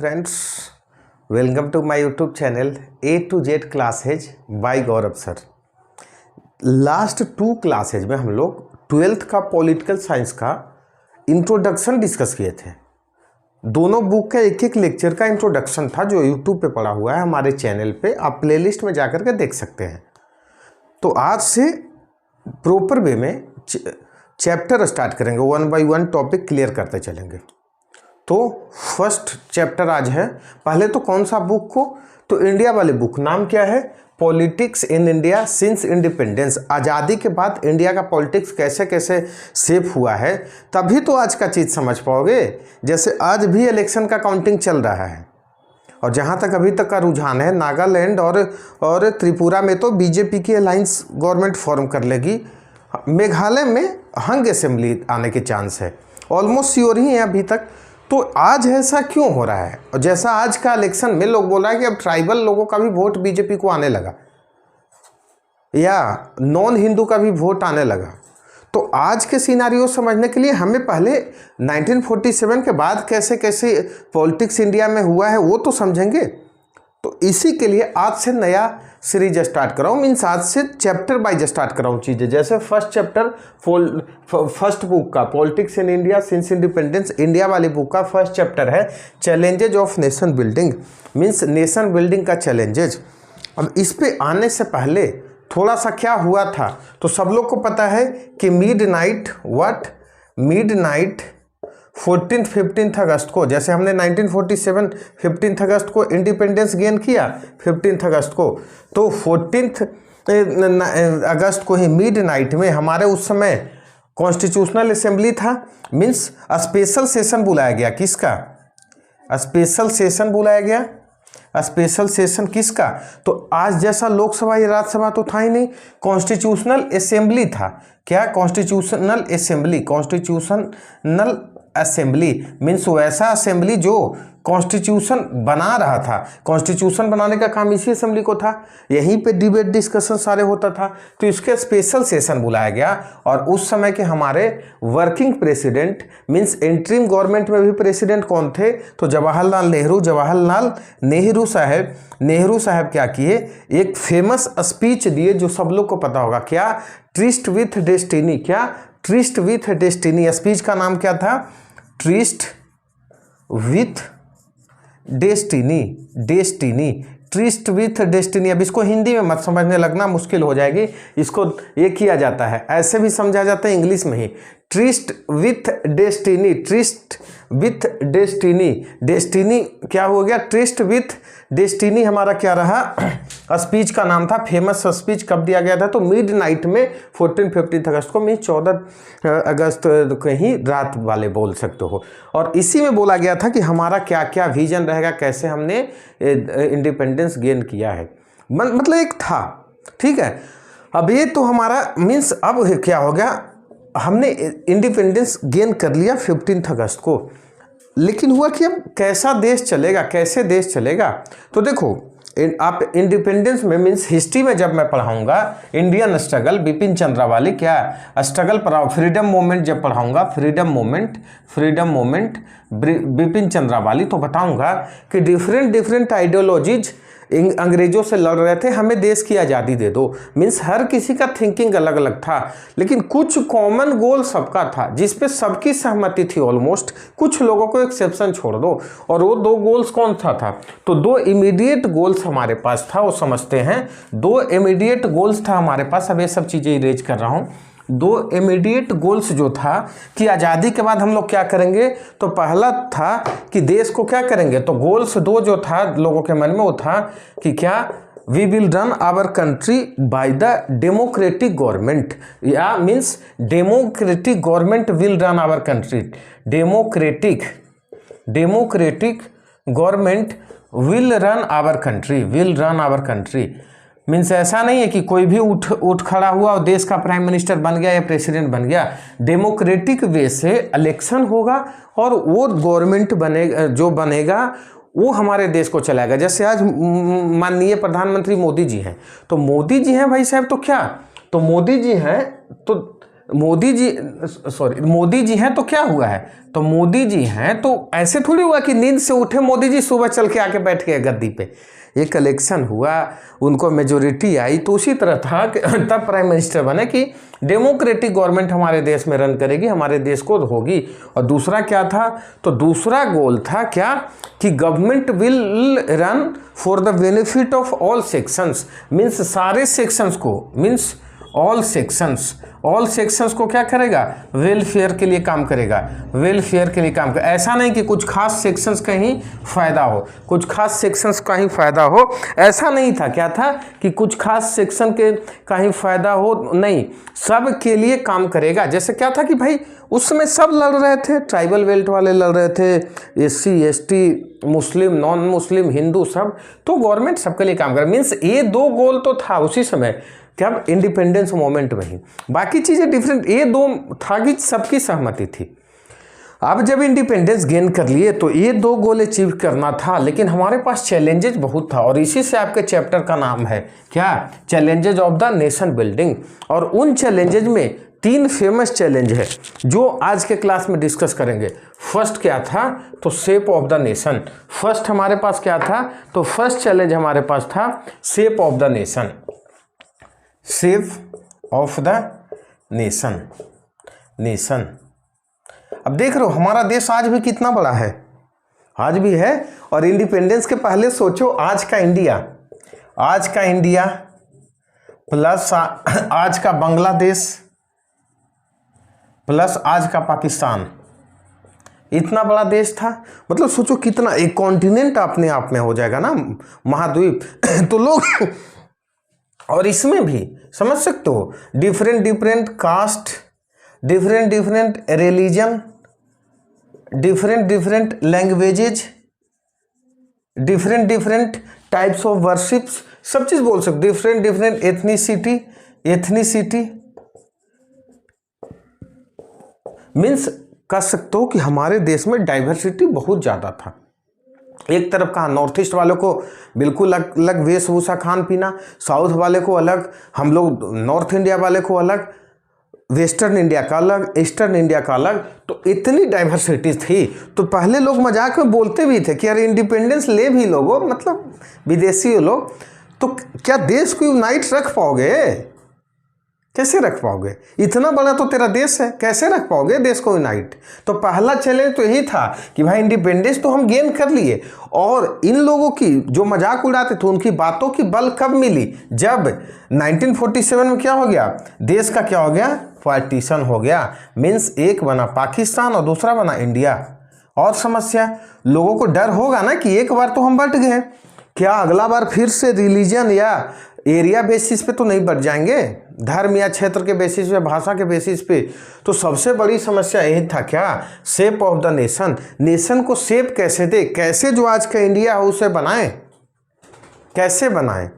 Friends, welcome to my YouTube channel A to Z classes by Gaurav sir. Last 2 classes में हम लोग 12th का political science का introduction discuss किए थे। दोनों बुक का एक एक लेक्चर का इंट्रोडक्शन था जो यूट्यूब पे पड़ा हुआ है हमारे चैनल पे, आप प्लेलिस्ट में जाकर के देख सकते हैं। तो आज से प्रॉपर वे में चैप्टर स्टार्ट करेंगे, 1 बाय 1 टॉपिक क्लियर करते चलेंगे। तो फर्स्ट चैप्टर आज है। पहले तो कौन सा बुक को, तो इंडिया वाले बुक, नाम क्या है, politics in India since independence. आज़ादी के बाद इंडिया का पॉलिटिक्स कैसे कैसे शेप हुआ है, तभी तो आज का चीज़ समझ पाओगे। जैसे आज भी इलेक्शन का काउंटिंग चल रहा है और जहाँ तक अभी तक का रुझान है, नागालैंड और त्रिपुरा में तो बीजेपी की अलायंस गवर्नमेंट फॉर्म कर लेगी। मेघालय में हंग असेंबली आने के चांस है, ऑलमोस्ट श्योर ही है अभी तक। तो आज ऐसा क्यों हो रहा है? और जैसा आज का इलेक्शन में लोग बोल रहा है कि अब ट्राइबल लोगों का भी वोट बीजेपी को आने लगा या नॉन हिंदू का भी वोट आने लगा। तो आज के सिनारियो समझने के लिए हमें पहले 1947 के बाद कैसे कैसे पॉलिटिक्स इंडिया में हुआ है वो तो समझेंगे। तो इसी के लिए आज से नया सीरीज स्टार्ट कराऊँ, मीन्स आज से चैप्टर वाइज स्टार्ट कराऊँ चीज़ें। जैसे फर्स्ट चैप्टर फर्स्ट बुक का politics in India since independence, India वाली बुक का फर्स्ट चैप्टर है challenges of nation building, means nation building का चैलेंजेज। अब इस पे आने से पहले थोड़ा सा क्या हुआ था, तो सब लोग को पता है कि मिडनाइट 14th-15th अगस्त को, जैसे हमने 1947 15th अगस्त को इंडिपेंडेंस गेन किया 15th अगस्त को, तो 14th अगस्त को ही मिडनाइट में हमारे उस समय कॉन्स्टिट्यूशनल असेंबली था, मीन्स स्पेशल सेशन बुलाया गया। किसका स्पेशल सेशन बुलाया गया? स्पेशल सेशन किसका? तो आज जैसा लोकसभा या राज्यसभा तो था ही नहीं, कॉन्स्टिट्यूशनल असेंबली था। क्या? कॉन्स्टिट्यूशनल असेंबली मीन्स वैसा असेंबली जो कॉन्स्टिट्यूशन बना रहा था। कॉन्स्टिट्यूशन बनाने का काम इसी असेंबली को था, यहीं पे डिबेट डिस्कशन सारे होता था। तो इसके स्पेशल सेशन बुलाया गया और उस समय के हमारे working president, means interim government में भी प्रेसिडेंट कौन थे, तो जवाहरलाल नेहरू साहब क्या किए, एक फेमस स्पीच दिए जो सब लोग को पता होगा। क्या? Tryst with destiny. क्या? Tryst with destiny. स्पीच का नाम क्या था? Tryst with destiny. Tryst with destiny. अब इसको हिंदी में मत समझने लगना, मुश्किल हो जाएगी। इसको ये किया जाता है, ऐसे भी समझा जाता है इंग्लिश में ही, tryst with destiny. Tryst with destiny. Destiny क्या हो गया? ट्रिस्ट विथ डेस्टिनी हमारा क्या रहा? स्पीच का नाम था। फेमस स्पीच कब दिया गया था? तो मिडनाइट में 14-15 अगस्त को, मीन 14 अगस्त कहीं रात वाले बोल सकते हो। और इसी में बोला गया था कि हमारा क्या क्या विजन रहेगा, कैसे हमने इंडिपेंडेंस गेन किया है, मतलब एक था। ठीक है, अब ये तो हमारा मीन्स अब क्या हो गया, हमने इंडिपेंडेंस गेन कर लिया 15 अगस्त को, लेकिन हुआ कि अब कैसा देश चलेगा, कैसे देश चलेगा? तो देखो आप इंडिपेंडेंस में, मीन्स हिस्ट्री में जब मैं पढ़ाऊंगा इंडियन स्ट्रगल, बिपिन चंद्रावाली क्या स्ट्रगल पढ़ाऊँ, फ्रीडम मूवमेंट जब पढ़ाऊंगा, फ्रीडम मूवमेंट बिपिन चंद्रावाली, तो बताऊंगा कि डिफरेंट आइडियोलॉजीज अंग्रेजों से लड़ रहे थे, हमें देश की आज़ादी दे दो। मीन्स हर किसी का थिंकिंग अलग अलग था, लेकिन कुछ कॉमन गोल सबका था जिस पे सबकी सहमति थी ऑलमोस्ट, कुछ लोगों को एक्सेप्शन छोड़ दो। और वो 2 गोल्स कौन सा था? तो 2 इमीडिएट गोल्स हमारे पास था, वो समझते हैं। 2 इमीडिएट गोल्स था हमारे पास। अब ये सब चीज़ें इरेज कर रहा हूँ। 2 इमीडिएट गोल्स जो था कि आज़ादी के बाद हम लोग क्या करेंगे, तो पहला था कि देश को क्या करेंगे, तो गोल्स 2 जो था लोगों के मन में वो था कि क्या, we will run our country by the democratic government, या means democratic government will run our country. Democratic government will run our country. Means ऐसा नहीं है कि कोई भी उठ खड़ा हुआ और देश का प्राइम मिनिस्टर बन गया या प्रेसिडेंट बन गया। डेमोक्रेटिक वे से इलेक्शन होगा और वो गवर्नमेंट बनेगा वो हमारे देश को चलाएगा। जैसे आज माननीय प्रधानमंत्री मोदी जी हैं, तो मोदी जी हैं भाई साहब, तो क्या, तो मोदी जी हैं तो मोदी जी हैं तो क्या हुआ है, तो मोदी जी हैं तो ऐसे थोड़ी हुआ कि नींद से उठे मोदी जी सुबह चल के आके बैठ गए गद्दी पे। एक इलेक्शन हुआ, उनको मेजोरिटी आई, तो उसी तरह था कि तब प्राइम मिनिस्टर बने कि डेमोक्रेटिक गवर्नमेंट हमारे देश में रन करेगी, हमारे देश को होगी। और दूसरा क्या था, तो दूसरा गोल था क्या कि government will run for the benefit of all sections, means सारे सेक्शंस को, मीन्स ऑल सेक्शंस को क्या करेगा, वेलफेयर के लिए काम करेगा, वेलफेयर के लिए काम करेगा। ऐसा नहीं कि कुछ खास सेक्शंस का ही फायदा हो, कुछ खास सेक्शंस का ही फायदा हो, ऐसा नहीं था। क्या था कि कुछ खास सेक्शन के का ही फायदा हो, नहीं, सब के लिए काम करेगा। जैसे क्या था कि भाई उस समय सब लड़ रहे थे, ट्राइबल बेल्ट वाले लड़ रहे थे, SC ST, मुस्लिम नॉन मुस्लिम हिंदू सब, तो गवर्नमेंट सबके लिए काम करे। मीन्स ये दो गोल तो था उसी समय, क्या इंडिपेंडेंस मोमेंट में ही, बाकी चीज़ें डिफरेंट, ये दो था कि सबकी सहमति थी। अब जब इंडिपेंडेंस गेन कर लिए तो ये दो गोल अचीव करना था, लेकिन हमारे पास चैलेंजेज बहुत था, और इसी से आपके चैप्टर का नाम है क्या, challenges of the nation building. और उन चैलेंजेज में 3 फेमस चैलेंज है जो आज के क्लास में डिस्कस करेंगे। फर्स्ट क्या था, तो shape of the nation. First हमारे पास क्या था, तो फर्स्ट चैलेंज हमारे पास था shape of the nation, shape of the nation. अब देख रहे हो हमारा देश आज भी कितना बड़ा है, आज भी है। और इंडिपेंडेंस के पहले सोचो, आज का इंडिया प्लस आज का बांग्लादेश प्लस आज का पाकिस्तान, इतना बड़ा देश था। मतलब सोचो कितना, एक कॉन्टिनेंट अपने आप में हो जाएगा ना, महाद्वीप। तो लोग, और इसमें भी समझ सकते हो, different caste, different religion, different languages, different types of worships, सब चीज़ बोल सकते, डिफरेंट एथनिसिटी मीन्स कह सकते हो कि हमारे देश में डाइवर्सिटी बहुत ज़्यादा था। एक तरफ कहा नॉर्थ ईस्ट वालों को बिल्कुल अलग वेशभूषा, खान पीना, साउथ वाले को अलग, हम लोग नॉर्थ इंडिया वाले को अलग, वेस्टर्न इंडिया का अलग, ईस्टर्न इंडिया का अलग। तो इतनी डाइवर्सिटी थी। तो पहले लोग मजाक में बोलते भी थे कि यार इंडिपेंडेंस ले भी लोगो, मतलब विदेशी लोग, तो क्या देश को यूनाइट रख पाओगे, कैसे रख पाओगे, इतना बड़ा तो तेरा देश है, कैसे रख पाओगे देश को यूनाइट। तो पहला चैलेंज तो यही था कि भाई इंडिपेंडेंस तो हम गेन कर लिए, और इन लोगों की जो मजाक उड़ाते थे उनकी बातों की बल कब मिली, जब 1947 में क्या हो गया, देश का क्या हो गया, पार्टीशन हो गया। मीन्स एक बना पाकिस्तान और दूसरा बना इंडिया। और समस्या, लोगों को डर होगा ना कि एक बार तो हम बट गए, क्या अगला बार फिर से रिलीजन या एरिया बेसिस पे तो नहीं बढ़ जाएंगे, धर्म या क्षेत्र के बेसिस पे, भाषा के बेसिस पे। तो सबसे बड़ी समस्या यही था क्या, शेप ऑफ द नेशन को शेप कैसे दे, कैसे जो आज का इंडिया है उसे बनाए, कैसे बनाए,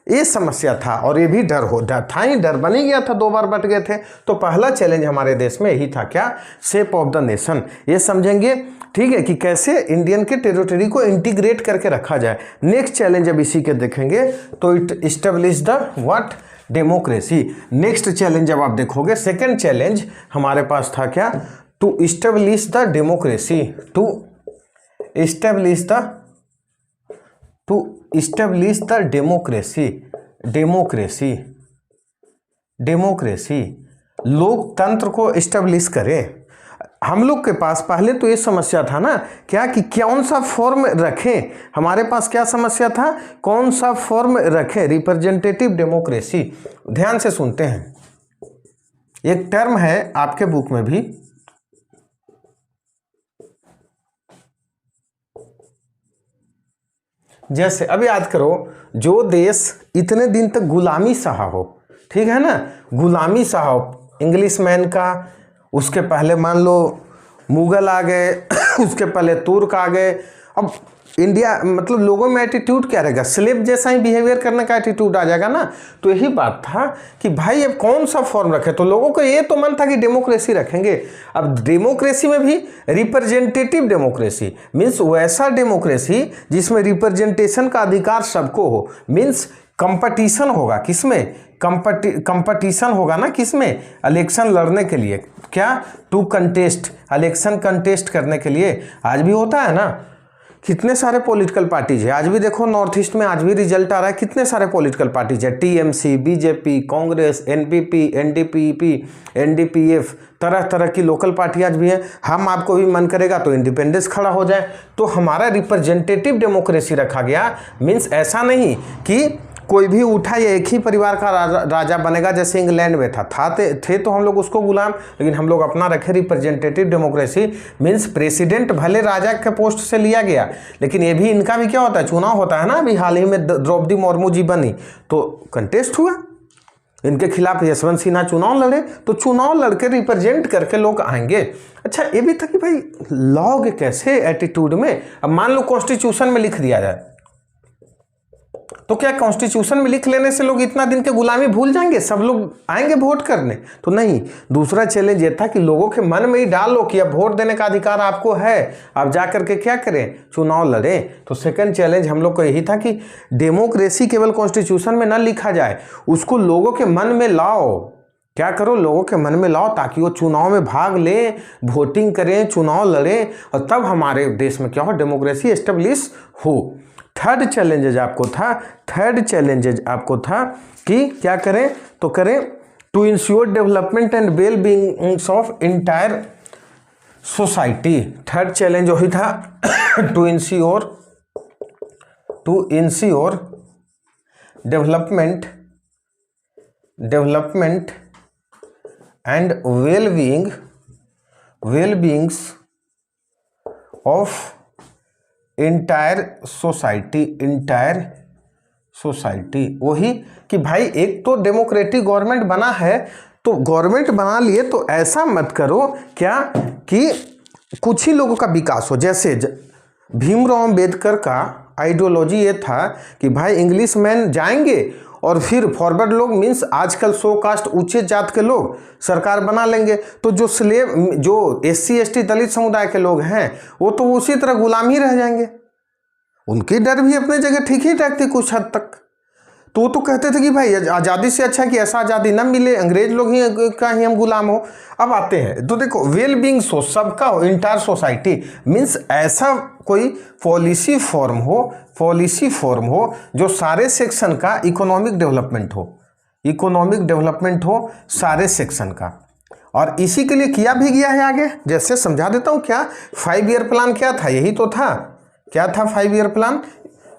ये समस्या था। और ये भी डर था ही, डर बन ही गया था, 2 बार बट गए थे। तो पहला चैलेंज हमारे देश में यही था क्या, शेप ऑफ द नेशन। ये समझेंगे ठीक है कि कैसे इंडियन के टेरिटरी को इंटीग्रेट करके रखा जाए। नेक्स्ट चैलेंज अब इसी के देखेंगे, तो it establish the what, democracy. Next challenge जब आप देखोगे, सेकेंड चैलेंज हमारे पास था क्या, to establish the democracy, to establish the democracy, लोकतंत्र को इस्टेब्लिश करें। हम लोग के पास पहले तो ये समस्या था ना क्या, कि कौन सा फॉर्म रखें, हमारे पास क्या समस्या था, कौन सा फॉर्म रखें, रिप्रेजेंटेटिव डेमोक्रेसी। ध्यान से सुनते हैं, एक टर्म है आपके बुक में भी, जैसे अब याद करो, जो देश इतने दिन तक गुलामी सहा हो, ठीक है ना, गुलामी सहा हो, इंग्लिशमैन का, उसके पहले मान लो मुगल आ गए, उसके पहले तुर्क आ गए। अब इंडिया, मतलब लोगों में एटीट्यूड क्या रहेगा, स्लेव जैसा ही बिहेवियर करने का एटीट्यूड आ जाएगा ना। तो यही बात था कि भाई अब कौन सा फॉर्म रखे, तो लोगों को ये तो मन था कि डेमोक्रेसी रखेंगे। अब डेमोक्रेसी में भी रिप्रेजेंटेटिव डेमोक्रेसी, मीन्स वैसा डेमोक्रेसी जिसमें रिप्रेजेंटेशन का अधिकार सबको हो, मीन्स कंपटीशन होगा, किसमें, कंपटीशन होगा ना, किसमें, इलेक्शन लड़ने के लिए, क्या, टू कंटेस्ट, इलेक्शन कंटेस्ट करने के लिए। आज भी होता है ना, कितने सारे पॉलिटिकल पार्टीज है, आज भी देखो नॉर्थ ईस्ट में आज भी रिजल्ट आ रहा है, कितने सारे पॉलिटिकल पार्टीज है, TMC, BJP, Congress, NPP, NDPP, NDPF, तरह तरह की लोकल पार्टी आज भी है। हम आपको भी मन करेगा तो इंडिपेंडेंस खड़ा हो जाए। तो हमारा रिप्रेजेंटेटिव डेमोक्रेसी रखा गया, मीन्स ऐसा नहीं कि कोई भी उठा या एक ही परिवार का राजा बनेगा, जैसे इंग्लैंड में थे तो हम लोग उसको गुलाम, लेकिन हम लोग अपना रखे रिप्रेजेंटेटिव डेमोक्रेसी, मीन्स प्रेसिडेंट भले राजा के पोस्ट से लिया गया, लेकिन ये भी इनका भी क्या होता है, चुनाव होता है ना। अभी हाल ही में द्रौपदी मुर्मू जी बनी तो कंटेस्ट हुआ, इनके खिलाफ यशवंत सिन्हा चुनाव लड़े, तो चुनाव लड़के रिप्रेजेंट करके लोग आएंगे। अच्छा, ये भी था कि भाई लॉग कैसे एटीट्यूड में, अब मान लो कॉन्स्टिट्यूशन में लिख दिया जाए, तो क्या कॉन्स्टिट्यूशन में लिख लेने से लोग इतना दिन के गुलामी भूल जाएंगे, सब लोग आएंगे वोट करने? तो नहीं, दूसरा चैलेंज ये था कि लोगों के मन में ही डाल लो कि अब वोट देने का अधिकार आपको है, अब जा करके क्या करें, चुनाव लड़ें। तो सेकंड चैलेंज हम लोग को यही था कि डेमोक्रेसी केवल कॉन्स्टिट्यूशन में न लिखा जाए, उसको लोगों के मन में लाओ। क्या करो, लोगों के मन में लाओ ताकि वो चुनाव में भाग लें, वोटिंग करें, चुनाव लड़ें, और तब हमारे देश में क्या हो, डेमोक्रेसी एस्टेब्लिश हो। थर्ड चैलेंजेज आपको था कि क्या करें, तो करें to ensure development and well beings of entire society. Third challenge वही था to ensure development and well beings of entire society. वही कि भाई एक तो डेमोक्रेटिक गवर्नमेंट बना है, तो गवर्नमेंट बना लिए तो ऐसा मत करो क्या कि कुछ ही लोगों का विकास हो। जैसे भीमराव अंबेडकर का आइडियोलॉजी ये था कि भाई इंग्लिश मैन जाएंगे और फिर फॉरवर्ड लोग, मीन्स आजकल 100 कास्ट ऊंचे जात के लोग सरकार बना लेंगे, तो जो SC ST दलित समुदाय के लोग हैं वो तो उसी तरह गुलाम ही रह जाएंगे। उनकी डर भी अपने जगह ठीक ही ठाक थी कुछ हद तक। तो वो तो कहते थे कि भाई आज़ादी से अच्छा कि ऐसा आज़ादी ना मिले, अंग्रेज लोग ही का ही हम गुलाम हो। अब आते हैं तो देखो, वेल बीइंग सबका हो, इंटायर सोसाइटी, मीन्स ऐसा कोई पॉलिसी फॉर्म हो जो सारे सेक्शन का इकोनॉमिक डेवलपमेंट हो सारे सेक्शन का। और इसी के लिए किया भी गया है आगे, जैसे समझा देता हूँ। क्या 5 ईयर प्लान क्या था, यही तो था। क्या था 5 ईयर प्लान?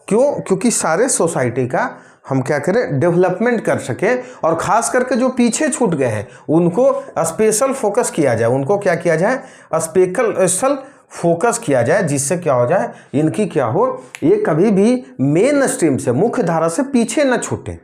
क्योंकि सारे सोसाइटी का हम क्या करें, डेवलपमेंट कर सके, और खास करके जो पीछे छूट गए हैं उनको स्पेशल फोकस किया जाए, उनको क्या किया जाए, स्पेशल फोकस किया जाए, जिससे क्या हो जाए, इनकी क्या हो, ये कभी भी मेन स्ट्रीम से, मुख्य धारा से पीछे न छूटे।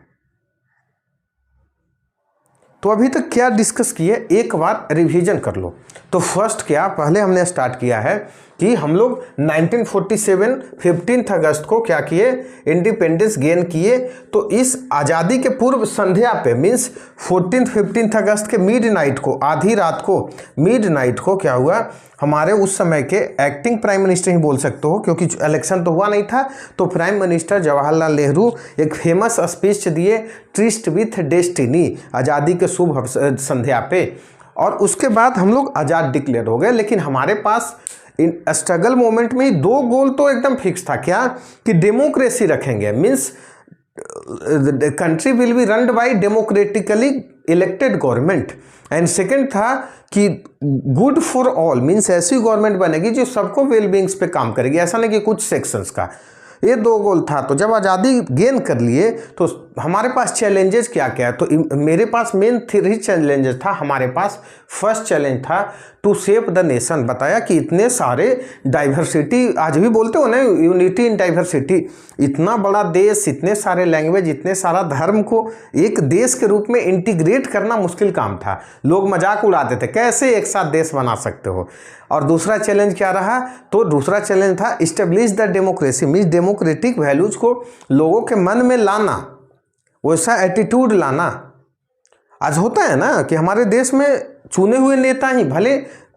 तो अभी तक क्या डिस्कस किए, एक बार रिवीजन कर लो। तो फर्स्ट क्या, पहले हमने स्टार्ट किया है कि हम लोग 1947 15 अगस्त को क्या किए, इंडिपेंडेंस गेन किए। तो इस आज़ादी के पूर्व संध्या पे, मीन्स 15 अगस्त के मिडनाइट को, आधी रात को, मिडनाइट को क्या हुआ, हमारे उस समय के एक्टिंग प्राइम मिनिस्टर ही बोल सकते हो क्योंकि इलेक्शन तो हुआ नहीं था, तो प्राइम मिनिस्टर जवाहरलाल नेहरू एक फेमस स्पीच दिए, ट्रिस्ट विथ डेस्टिनी, आज़ादी के शुभ संध्या पे। और उसके बाद हम लोग आज़ाद डिक्लेयर हो गए। लेकिन हमारे पास इन स्ट्रगल मोमेंट में ही 2 गोल तो एकदम फिक्स था, क्या कि डेमोक्रेसी रखेंगे, means country will be run by democratically elected government, and second था कि गुड फॉर ऑल, मीन्स ऐसी गवर्नमेंट बनेगी जो सबको वेलबींग्स पे काम करेगी, ऐसा नहीं कि कुछ सेक्शंस का। ये 2 गोल था। तो जब आज़ादी गेन कर लिए तो हमारे पास चैलेंजेस क्या क्या है, तो मेरे पास मेन 3 चैलेंजेस था हमारे पास। फर्स्ट चैलेंज था टू शेप द नेशन, बताया कि इतने सारे डाइवर्सिटी, आज भी बोलते हो ना, यूनिटी इन डाइवर्सिटी, इतना बड़ा देश, इतने सारे लैंग्वेज, इतने सारा धर्म को एक देश के रूप में इंटीग्रेट करना मुश्किल काम था। लोग मजाक उड़ाते थे, कैसे एक साथ देश बना सकते हो। और दूसरा चैलेंज क्या रहा, तो दूसरा चैलेंज था establish the democracy, means democratic values को लोगों के मन में लाना, वैसा एटीट्यूड लाना। आज होता है ना कि हमारे देश में चुने हुए नेता ही, भले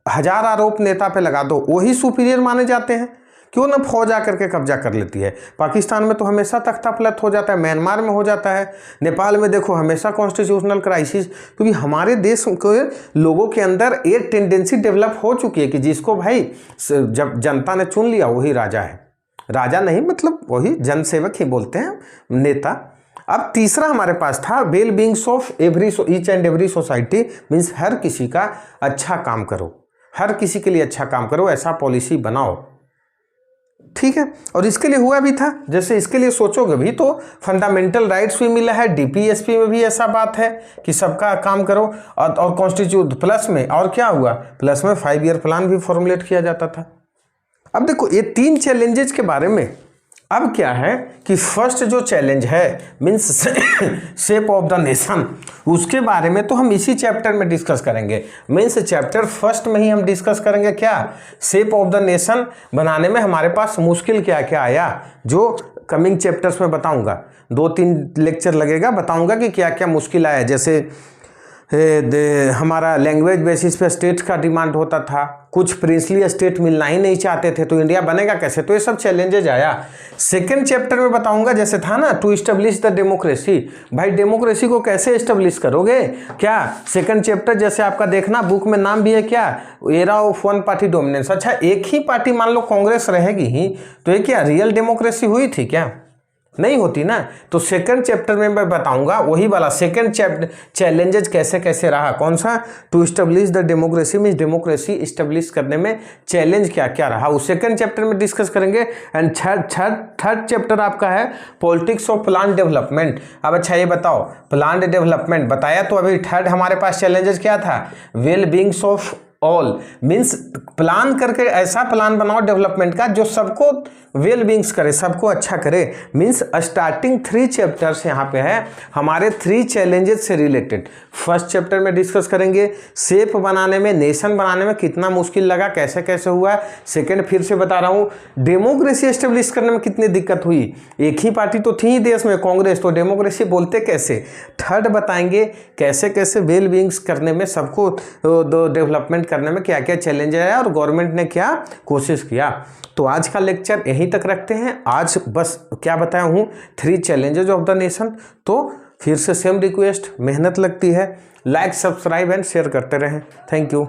1000 आरोप नेता पे लगा दो, वही सुपीरियर माने जाते हैं, क्यों ना फौज आकर के कब्जा कर लेती है। पाकिस्तान में तो हमेशा तख्तापलट हो जाता है, म्यांमार में हो जाता है, नेपाल में देखो हमेशा कॉन्स्टिट्यूशनल क्राइसिस, क्योंकि हमारे देश के लोगों के अंदर एक टेंडेंसी डेवलप हो चुकी है कि जिसको भाई जब जनता ने चुन लिया वही राजा है। राजा नहीं मतलब वही जनसेवक ही बोलते हैं, नेता। अब तीसरा हमारे पास था well beings of every each and every society, means हर किसी का अच्छा काम करो, हर किसी के लिए अच्छा काम करो, ऐसा पॉलिसी बनाओ, ठीक है। और इसके लिए हुआ भी था, जैसे इसके लिए सोचोगे भी तो फंडामेंटल राइट्स भी मिला है, डीपीएसपी में भी ऐसा बात है कि सबका काम करो, और कॉन्स्टिट्यूट प्लस में और क्या हुआ, प्लस में 5 ईयर प्लान भी फॉर्मुलेट किया जाता था। अब देखो ये 3 चैलेंजेस के बारे में अब क्या है कि फर्स्ट जो चैलेंज है means shape of the nation, उसके बारे में तो हम इसी चैप्टर में डिस्कस करेंगे। मीन्स चैप्टर फर्स्ट में ही हम डिस्कस करेंगे क्या, शेप ऑफ द नेशन बनाने में हमारे पास मुश्किल क्या क्या आया, जो कमिंग चैप्टर्स में बताऊंगा। 2-3 लेक्चर लगेगा, बताऊंगा कि क्या क्या मुश्किल आया। जैसे हमारा लैंग्वेज बेसिस पे स्टेट का डिमांड होता था, कुछ प्रिंसली स्टेट मिलना ही नहीं चाहते थे, तो इंडिया बनेगा कैसे, तो ये सब चैलेंजेज आया। सेकंड चैप्टर में बताऊंगा, जैसे था ना टू इस्टेब्लिश द डेमोक्रेसी, भाई डेमोक्रेसी को कैसे इस्टेब्लिश करोगे क्या। सेकंड चैप्टर जैसे आपका देखना बुक में नाम भी है क्या, era of one party dominance. अच्छा एक ही पार्टी मान लो कांग्रेस रहेगी ही, तो ये क्या रियल डेमोक्रेसी हुई थी क्या, नहीं होती ना। तो सेकंड चैप्टर में मैं बताऊंगा वही वाला सेकंड चैप्टर चैलेंजेस कैसे कैसे रहा, कौन सा, to establish the democracy means democracy establish करने में चैलेंज क्या क्या रहा, वो सेकंड चैप्टर में डिस्कस करेंगे। एंड थर्ड चैप्टर आपका है पॉलिटिक्स ऑफ प्लान डेवलपमेंट। अब अच्छा ये बताओ, प्लान डेवलपमेंट बताया, तो अभी थर्ड हमारे पास चैलेंजेस क्या था, well beings of all, means plan करके ऐसा प्लान बनाओ डेवलपमेंट का जो सबको वेल बींग्स करे, सबको अच्छा करे। मीन्स स्टार्टिंग 3 चैप्टर्स यहाँ पे है हमारे 3 चैलेंजेस से रिलेटेड। फर्स्ट चैप्टर में डिस्कस करेंगे शेप बनाने में, नेशन बनाने में कितना मुश्किल लगा, कैसे कैसे हुआ। सेकंड फिर से बता रहा हूँ, डेमोक्रेसी एस्टेब्लिश करने में कितनी दिक्कत हुई, एक ही पार्टी तो थी ही देश में कांग्रेस, तो डेमोक्रेसी बोलते कैसे। थर्ड बताएंगे कैसे कैसे वेल बींग्स करने में, सबको डेवलपमेंट करने में क्या क्या चैलेंज आया और गवर्नमेंट ने क्या कोशिश किया। तो आज का लेक्चर यहीं तक रखते हैं। आज बस क्या बताया हूँ, 3 चैलेंजेज ऑफ द नेशन। तो फिर से सेम रिक्वेस्ट, मेहनत लगती है, लाइक सब्सक्राइब एंड शेयर करते रहें। Thank you.